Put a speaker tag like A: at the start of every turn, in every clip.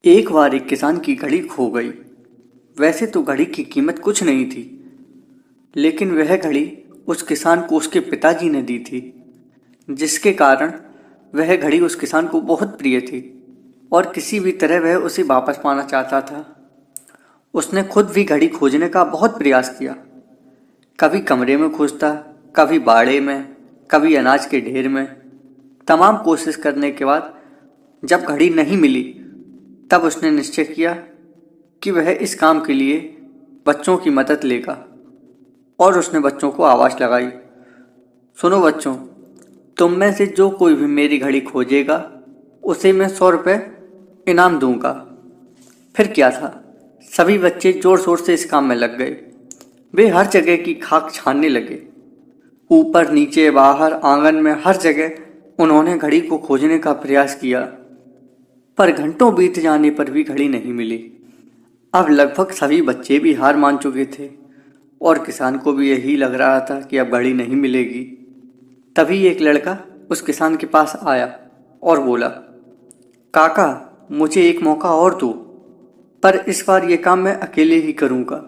A: एक बार एक किसान की घड़ी खो गई। वैसे तो घड़ी की कीमत कुछ नहीं थी, लेकिन वह घड़ी उस किसान को उसके पिताजी ने दी थी, जिसके कारण वह घड़ी उस किसान को बहुत प्रिय थी और किसी भी तरह वह उसे वापस पाना चाहता था। उसने खुद भी घड़ी खोजने का बहुत प्रयास किया। कभी कमरे में खोजता, कभी बाड़े में, कभी अनाज के ढेर में। तमाम कोशिश करने के बाद जब घड़ी नहीं मिली, तब उसने निश्चय किया कि वह इस काम के लिए बच्चों की मदद लेगा और उसने बच्चों को आवाज़ लगाई, सुनो बच्चों, तुम में से जो कोई भी मेरी घड़ी खोजेगा उसे मैं 100 रुपये इनाम दूंगा। फिर क्या था, सभी बच्चे जोर शोर से इस काम में लग गए। वे हर जगह की खाक छानने लगे। ऊपर नीचे बाहर आंगन में हर जगह उन्होंने घड़ी को खोजने का प्रयास किया, पर घंटों बीत जाने पर भी घड़ी नहीं मिली। अब लगभग सभी बच्चे भी हार मान चुके थे और किसान को भी यही लग रहा था कि अब घड़ी नहीं मिलेगी। तभी एक लड़का उस किसान के पास आया और बोला, काका, मुझे एक मौका और दो, पर इस बार ये काम मैं अकेले ही करूँगा।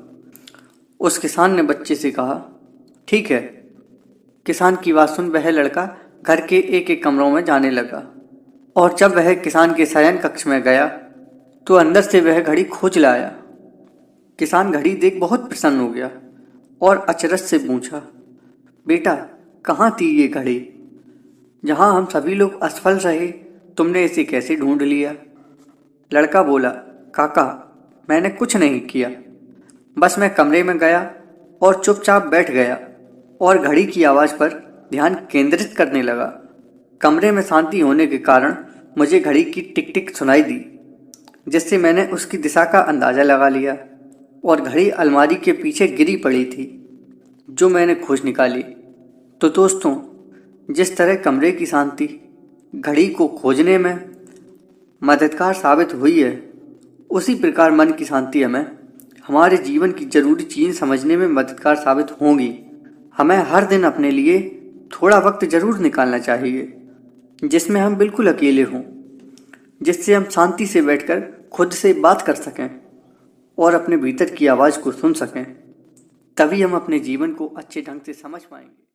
A: उस किसान ने बच्चे से कहा, ठीक है। किसान की बात सुन वह लड़का घर के एक एक कमरों में जाने लगा और जब वह किसान के शयन कक्ष में गया तो अंदर से वह घड़ी खोज लाया। किसान घड़ी देख बहुत प्रसन्न हो गया और अचरज से पूछा, बेटा, कहाँ थी ये घड़ी? जहाँ हम सभी लोग असफल रहे, तुमने इसे कैसे ढूंढ लिया? लड़का बोला, काका, मैंने कुछ नहीं किया, बस मैं कमरे में गया और चुपचाप बैठ गया और घड़ी की आवाज़ पर ध्यान केंद्रित करने लगा। कमरे में शांति होने के कारण मुझे घड़ी की टिक टिक सुनाई दी, जिससे मैंने उसकी दिशा का अंदाज़ा लगा लिया और घड़ी अलमारी के पीछे गिरी पड़ी थी, जो मैंने खोज निकाली। तो दोस्तों, जिस तरह कमरे की शांति घड़ी को खोजने में मददगार साबित हुई है, उसी प्रकार मन की शांति हमें हमारे जीवन की ज़रूरी चीज़ समझने में मददगार साबित होंगी। हमें हर दिन अपने लिए थोड़ा वक्त ज़रूर निकालना चाहिए, जिसमें हम बिल्कुल अकेले हों, जिससे हम शांति से बैठकर खुद से बात कर सकें और अपने भीतर की आवाज़ को सुन सकें। तभी हम अपने जीवन को अच्छे ढंग से समझ पाएंगे।